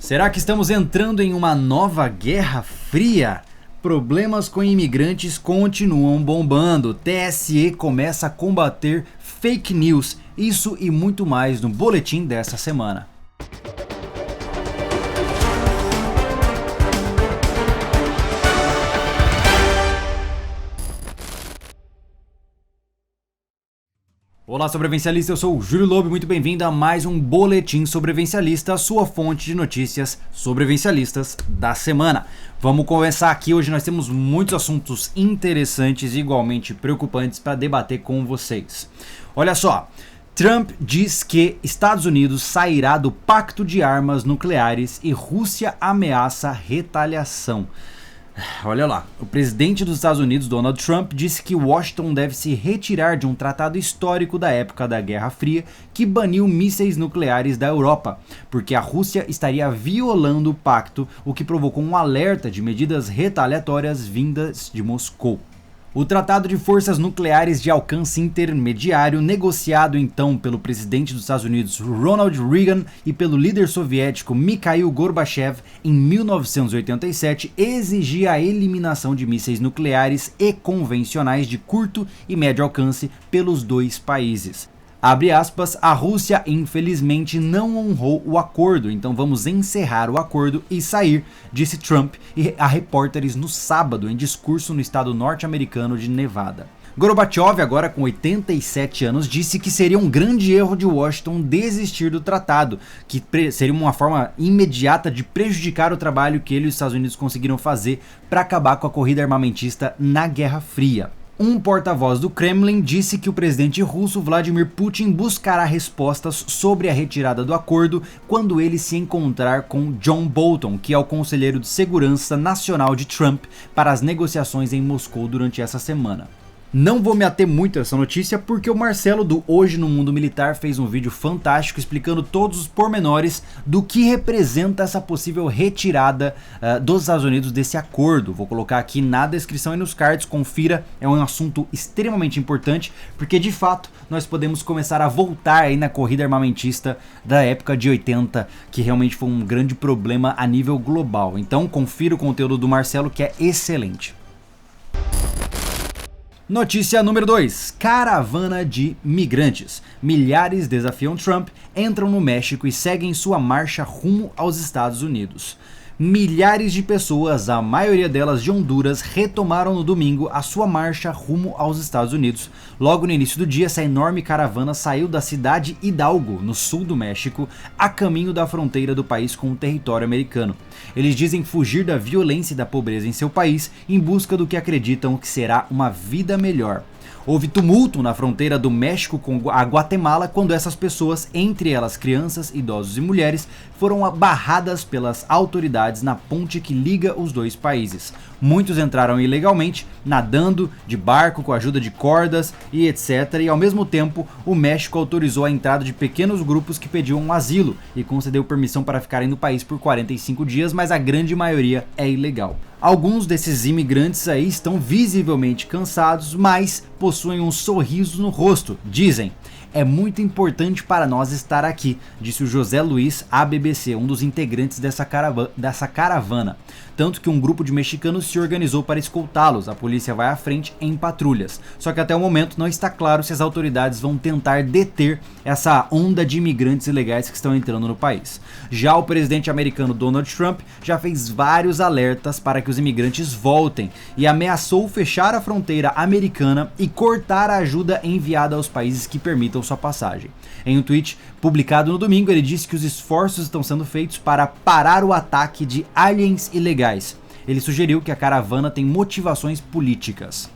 Será que estamos entrando em uma nova Guerra Fria? Problemas com imigrantes continuam bombando. TSE começa a combater fake news. Isso e muito mais no boletim dessa semana. Olá, sobrevivencialista, eu sou o Júlio Lobo e muito bem-vindo a mais um Boletim Sobrevivencialista, sua fonte de notícias sobrevivencialistas da semana. Vamos começar aqui, hoje nós temos muitos assuntos interessantes e igualmente preocupantes para debater com vocês. Olha só, Trump diz que Estados Unidos sairá do pacto de armas nucleares e Rússia ameaça retaliação. Olha lá, o presidente dos Estados Unidos, Donald Trump, disse que Washington deve se retirar de um tratado histórico da época da Guerra Fria que baniu mísseis nucleares da Europa, porque a Rússia estaria violando o pacto, o que provocou um alerta de medidas retaliatórias vindas de Moscou. O Tratado de Forças Nucleares de Alcance Intermediário, negociado então pelo presidente dos Estados Unidos Ronald Reagan e pelo líder soviético Mikhail Gorbachev em 1987, exigia a eliminação de mísseis nucleares e convencionais de curto e médio alcance pelos dois países. Abre aspas, a Rússia infelizmente não honrou o acordo, então vamos encerrar o acordo e sair, disse Trump a repórteres no sábado em discurso no estado norte-americano de Nevada. Gorbachev, agora com 87 anos, disse que seria um grande erro de Washington desistir do tratado, que seria uma forma imediata de prejudicar o trabalho que ele e os Estados Unidos conseguiram fazer para acabar com a corrida armamentista na Guerra Fria. Um porta-voz do Kremlin disse que o presidente russo Vladimir Putin buscará respostas sobre a retirada do acordo quando ele se encontrar com John Bolton, que é o conselheiro de segurança nacional de Trump, para as negociações em Moscou durante essa semana. Não vou me ater muito a essa notícia porque o Marcelo do Hoje no Mundo Militar fez um vídeo fantástico explicando todos os pormenores do que representa essa possível retirada dos Estados Unidos desse acordo. Vou colocar aqui na descrição e nos cards, confira, é um assunto extremamente importante porque de fato nós podemos começar a voltar aí na corrida armamentista da época de 80, que realmente foi um grande problema a nível global. Então confira o conteúdo do Marcelo, que é excelente. Notícia número 2, caravana de migrantes. Milhares desafiam Trump, entram no México e seguem sua marcha rumo aos Estados Unidos. Milhares de pessoas, a maioria delas de Honduras, retomaram no domingo a sua marcha rumo aos Estados Unidos. Logo no início do dia, essa enorme caravana saiu da cidade Hidalgo, no sul do México, a caminho da fronteira do país com o território americano. Eles dizem fugir da violência e da pobreza em seu país em busca do que acreditam que será uma vida melhor. Houve tumulto na fronteira do México com a Guatemala quando essas pessoas, entre elas crianças, idosos e mulheres, foram barradas pelas autoridades na ponte que liga os dois países. Muitos entraram ilegalmente, nadando, de barco, com a ajuda de cordas e etc. E ao mesmo tempo, o México autorizou a entrada de pequenos grupos que pediam um asilo e concedeu permissão para ficarem no país por 45 dias, mas a grande maioria é ilegal. Alguns desses imigrantes aí estão visivelmente cansados, mas possuem um sorriso no rosto, dizem. É muito importante para nós estar aqui, disse o José Luiz à BBC, um dos integrantes dessa caravana. Tanto que um grupo de mexicanos se organizou para escoltá-los. A polícia vai à frente em patrulhas. Só que até o momento não está claro se as autoridades vão tentar deter essa onda de imigrantes ilegais que estão entrando no país. Já o presidente americano Donald Trump já fez vários alertas para que os imigrantes voltem e ameaçou fechar a fronteira americana e cortar a ajuda enviada aos países que permitam sua passagem. Em um tweet publicado no domingo, ele disse que os esforços estão sendo feitos para parar o ataque de aliens ilegais. Ele sugeriu que a caravana tem motivações políticas.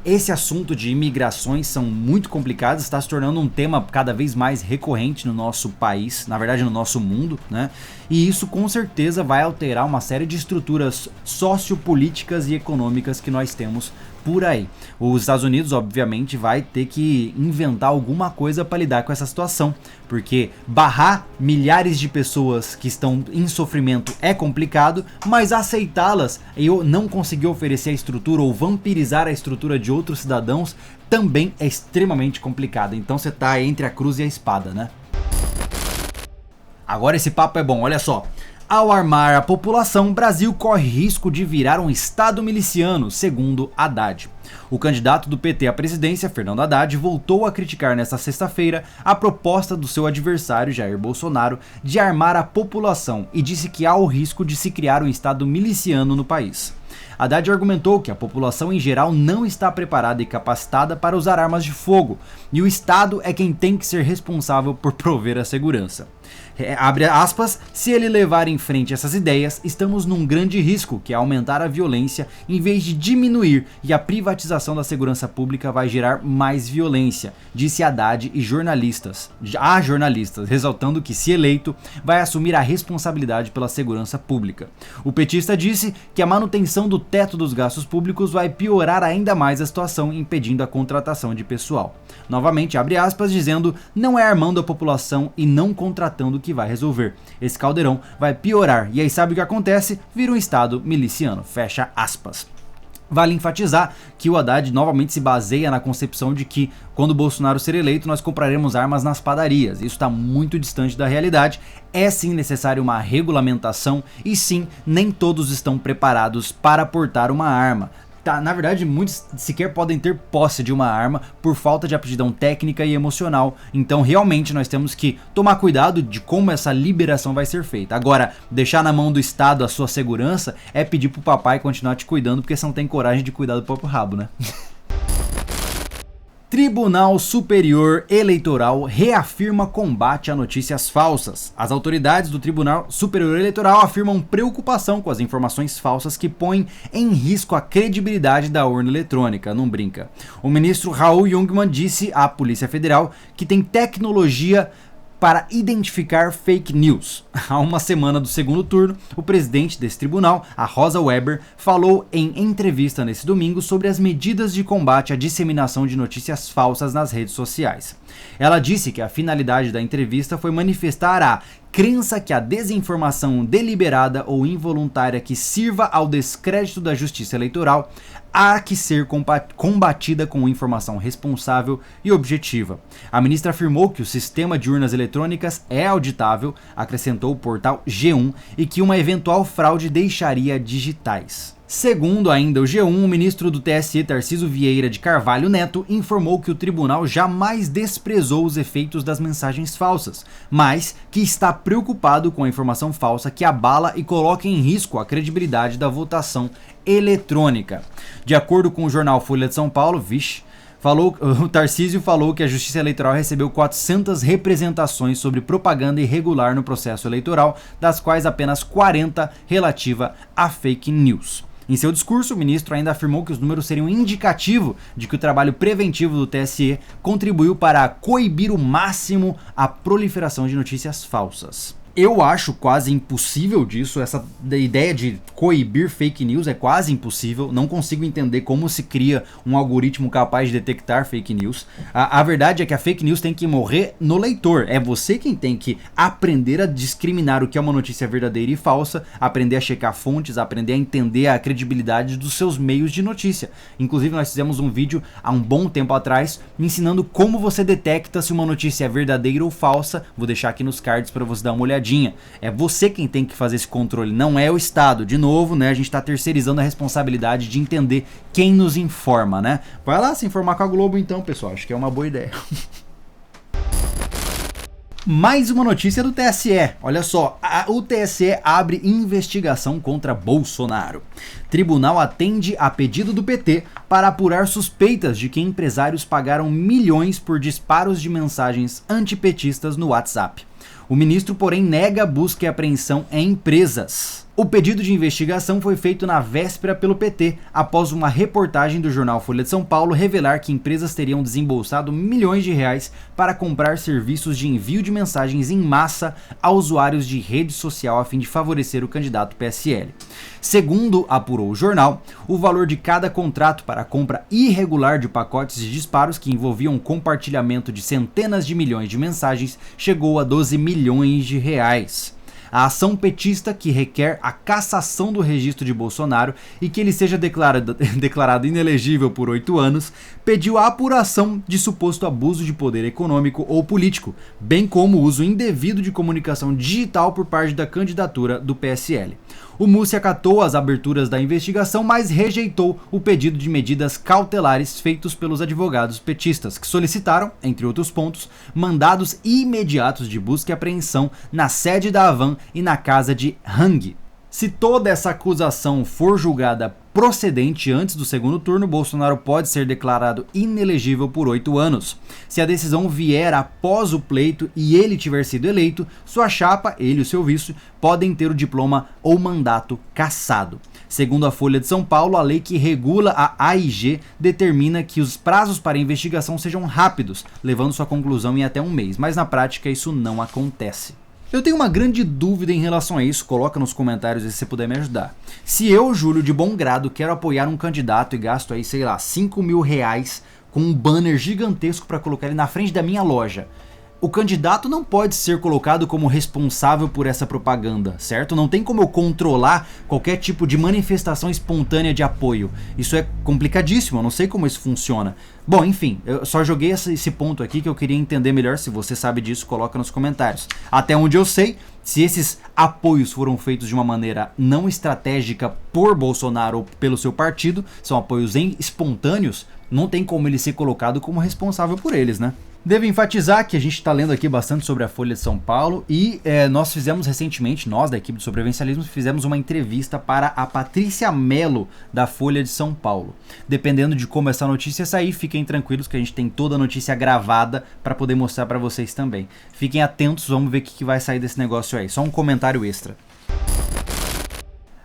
Esse assunto de imigrações são muito complicados, está se tornando um tema cada vez mais recorrente no nosso país, na verdade no nosso mundo, né? E isso com certeza vai alterar uma série de estruturas sociopolíticas e econômicas que nós temos por aí. Os Estados Unidos, obviamente, vai ter que inventar alguma coisa para lidar com essa situação, porque barrar milhares de pessoas que estão em sofrimento é complicado, mas aceitá-las e não conseguir oferecer a estrutura ou vampirizar a estrutura de outros cidadãos também é extremamente complicado. Então você tá entre a cruz e a espada, né? Agora esse papo é bom, olha só. Ao armar a população, Brasil corre risco de virar um estado miliciano, segundo Haddad. O candidato do PT à presidência, Fernando Haddad, voltou a criticar nesta sexta-feira a proposta do seu adversário, Jair Bolsonaro, de armar a população e disse que há o risco de se criar um estado miliciano no país. Haddad argumentou que a população em geral não está preparada e capacitada para usar armas de fogo, e o Estado é quem tem que ser responsável por prover a segurança. Abre aspas, se ele levar em frente essas ideias, estamos num grande risco, que é aumentar a violência em vez de diminuir, e a privatização da segurança pública vai gerar mais violência, disse Haddad a jornalistas, ressaltando que, se eleito, vai assumir a responsabilidade pela segurança pública. O petista disse que a manutenção do teto dos gastos públicos vai piorar ainda mais a situação, impedindo a contratação de pessoal. Novamente, abre aspas, dizendo, não é armando a população e não contratando que vai resolver. Esse caldeirão vai piorar e aí sabe o que acontece? Vira um estado miliciano, fecha aspas. Vale enfatizar que o Haddad novamente se baseia na concepção de que, quando Bolsonaro ser eleito, nós compraremos armas nas padarias. Isso está muito distante da realidade. É sim necessário uma regulamentação e sim, nem todos estão preparados para portar uma arma. Na verdade, muitos sequer podem ter posse de uma arma por falta de aptidão técnica e emocional. Então, realmente, nós temos que tomar cuidado de como essa liberação vai ser feita. Agora, deixar na mão do Estado a sua segurança é pedir pro papai continuar te cuidando, porque você não tem coragem de cuidar do próprio rabo, né? Tribunal Superior Eleitoral reafirma combate a notícias falsas. As autoridades do Tribunal Superior Eleitoral afirmam preocupação com as informações falsas que põem em risco a credibilidade da urna eletrônica, não brinca. O ministro Raul Jungmann disse à Polícia Federal que tem tecnologia para identificar fake news. Há uma semana do segundo turno, o presidente desse tribunal, a Rosa Weber, falou em entrevista nesse domingo sobre as medidas de combate à disseminação de notícias falsas nas redes sociais. Ela disse que a finalidade da entrevista foi manifestar a crença que a desinformação deliberada ou involuntária que sirva ao descrédito da justiça eleitoral há que ser combatida com informação responsável e objetiva. A ministra afirmou que o sistema de urnas eletrônicas é auditável, acrescentou o portal G1, e que uma eventual fraude deixaria digitais. Segundo ainda o G1, o ministro do TSE, Tarcísio Vieira de Carvalho Neto, informou que o tribunal jamais desprezou os efeitos das mensagens falsas, mas que está preocupado com a informação falsa que abala e coloca em risco a credibilidade da votação eletrônica. De acordo com o jornal Folha de São Paulo, o Tarcísio falou que a Justiça Eleitoral recebeu 400 representações sobre propaganda irregular no processo eleitoral, das quais apenas 40 relativa a fake news. Em seu discurso, o ministro ainda afirmou que os números seriam indicativo de que o trabalho preventivo do TSE contribuiu para coibir o máximo a proliferação de notícias falsas. Eu acho quase impossível disso, essa ideia de coibir fake news é quase impossível, não consigo entender como se cria um algoritmo capaz de detectar fake news. A verdade é que a fake news tem que morrer no leitor, é você quem tem que aprender a discriminar o que é uma notícia verdadeira e falsa, aprender a checar fontes, aprender a entender a credibilidade dos seus meios de notícia. Inclusive nós fizemos um vídeo há um bom tempo atrás ensinando como você detecta se uma notícia é verdadeira ou falsa, vou deixar aqui nos cards para você dar uma olhadinha. É você quem tem que fazer esse controle, não é o Estado. De novo, né, a gente está terceirizando a responsabilidade de entender quem nos informa, né? Vai lá se informar com a Globo então, pessoal, acho que é uma boa ideia. Mais uma notícia do TSE. Olha só, o TSE abre investigação contra Bolsonaro. Tribunal atende a pedido do PT para apurar suspeitas de que empresários pagaram milhões por disparos de mensagens antipetistas no WhatsApp. O ministro, porém, nega busca e apreensão em empresas. O pedido de investigação foi feito na véspera pelo PT, após uma reportagem do jornal Folha de São Paulo revelar que empresas teriam desembolsado milhões de reais para comprar serviços de envio de mensagens em massa a usuários de rede social a fim de favorecer o candidato PSL. Segundo apurou o jornal, o valor de cada contrato para a compra irregular de pacotes de disparos que envolviam compartilhamento de centenas de milhões de mensagens chegou a 12 milhões de reais. A ação petista, que requer a cassação do registro de Bolsonaro e que ele seja declarado inelegível por 8 anos, pediu a apuração de suposto abuso de poder econômico ou político, bem como o uso indevido de comunicação digital por parte da candidatura do PSL. O Mussi acatou as aberturas da investigação, mas rejeitou o pedido de medidas cautelares feitos pelos advogados petistas, que solicitaram, entre outros pontos, mandados imediatos de busca e apreensão na sede da Havan e na casa de Hang. Se toda essa acusação for julgada procedente antes do segundo turno, Bolsonaro pode ser declarado inelegível por 8 anos. Se a decisão vier após o pleito e ele tiver sido eleito, sua chapa, ele e o seu vice, podem ter o diploma ou mandato cassado. Segundo a Folha de São Paulo, a lei que regula a AIG determina que os prazos para investigação sejam rápidos, levando sua conclusão em até 1 mês, mas na prática isso não acontece. Eu tenho uma grande dúvida em relação a isso, coloca nos comentários se você puder me ajudar. Se eu, Júlio, de bom grado, quero apoiar um candidato e gasto aí, sei lá, 5 mil reais com um banner gigantesco para colocar ele na frente da minha loja, o candidato não pode ser colocado como responsável por essa propaganda, certo? Não tem como eu controlar qualquer tipo de manifestação espontânea de apoio. Isso é complicadíssimo, eu não sei como isso funciona. Bom, enfim, eu só joguei esse ponto aqui que eu queria entender melhor. Se você sabe disso, coloca nos comentários. Até onde eu sei, se esses apoios foram feitos de uma maneira não estratégica por Bolsonaro ou pelo seu partido, são apoios espontâneos, não tem como ele ser colocado como responsável por eles, né? Devo enfatizar que a gente está lendo aqui bastante sobre a Folha de São Paulo e nós fizemos recentemente, nós da equipe do Sobrevivencialismo, fizemos uma entrevista para a Patrícia Mello da Folha de São Paulo. Dependendo de como essa notícia sair, fiquem tranquilos que a gente tem toda a notícia gravada para poder mostrar para vocês também. Fiquem atentos, vamos ver o que vai sair desse negócio aí. Só um comentário extra.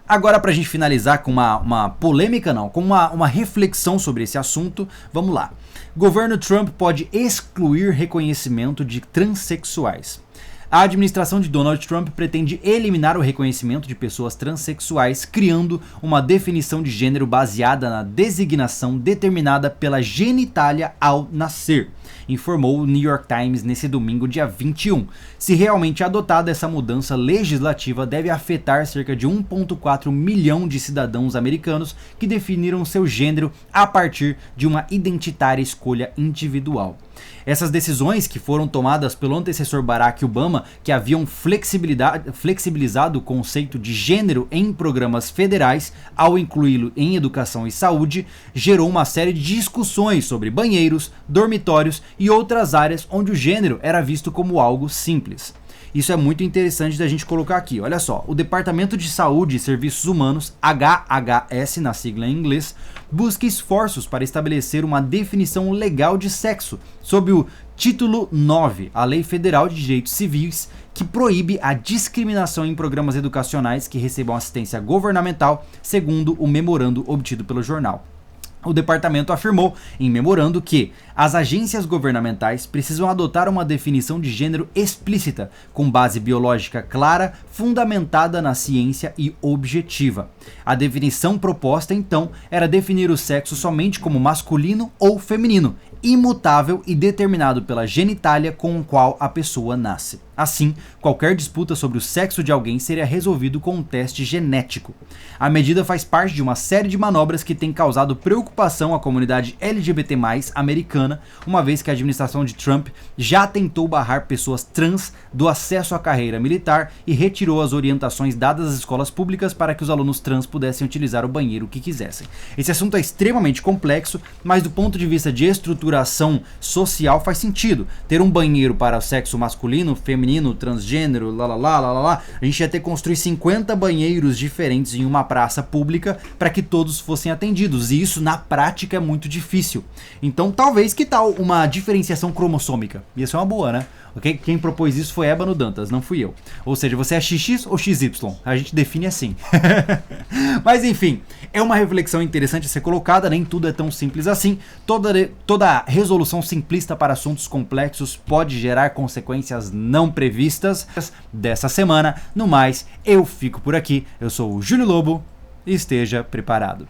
Agora, para a gente finalizar com uma polêmica, não, com uma reflexão sobre esse assunto, vamos lá. Governo Trump pode excluir reconhecimento de transexuais. A administração de Donald Trump pretende eliminar o reconhecimento de pessoas transexuais, criando uma definição de gênero baseada na designação determinada pela genitália ao nascer, informou o New York Times nesse domingo, dia 21. Se realmente adotada, essa mudança legislativa deve afetar cerca de 1,4 milhão de cidadãos americanos que definiram seu gênero a partir de uma identitária escolha individual. Essas decisões, que foram tomadas pelo antecessor Barack Obama, que haviam flexibilizado o conceito de gênero em programas federais ao incluí-lo em educação e saúde, gerou uma série de discussões sobre banheiros, dormitórios e outras áreas onde o gênero era visto como algo simples. Isso é muito interessante da gente colocar aqui. Olha só, o Departamento de Saúde e Serviços Humanos, HHS na sigla em inglês, busca esforços para estabelecer uma definição legal de sexo, sob o Título 9, a Lei Federal de Direitos Civis, que proíbe a discriminação em programas educacionais que recebam assistência governamental, segundo o memorando obtido pelo jornal. O departamento afirmou em memorando que as agências governamentais precisam adotar uma definição de gênero explícita, com base biológica clara, fundamentada na ciência e objetiva. A definição proposta, então, era definir o sexo somente como masculino ou feminino, imutável e determinado pela genitália com o qual a pessoa nasce. Assim, qualquer disputa sobre o sexo de alguém seria resolvido com um teste genético. A medida faz parte de uma série de manobras que tem causado preocupação à comunidade LGBT+ americana, uma vez que a administração de Trump já tentou barrar pessoas trans do acesso à carreira militar e retirou as orientações dadas às escolas públicas para que os alunos trans pudessem utilizar o banheiro que quisessem. Esse assunto é extremamente complexo, mas do ponto de vista de estruturação social faz sentido. Ter um banheiro para o sexo masculino, feminino, transgênero, a gente ia ter que construir 50 banheiros diferentes em uma praça pública para que todos fossem atendidos, e isso na prática é muito difícil. Então talvez, que tal uma diferenciação cromossômica? Ia ser uma boa, né? Okay? Quem propôs isso foi Ébano Dantas, não fui eu. Ou seja, você é XX ou XY? A gente define assim. Mas enfim, é uma reflexão interessante a ser colocada, nem tudo é tão simples assim. Toda resolução simplista para assuntos complexos pode gerar consequências não previstas. Dessa semana, no mais, eu fico por aqui. Eu sou o Júlio Lobo e esteja preparado.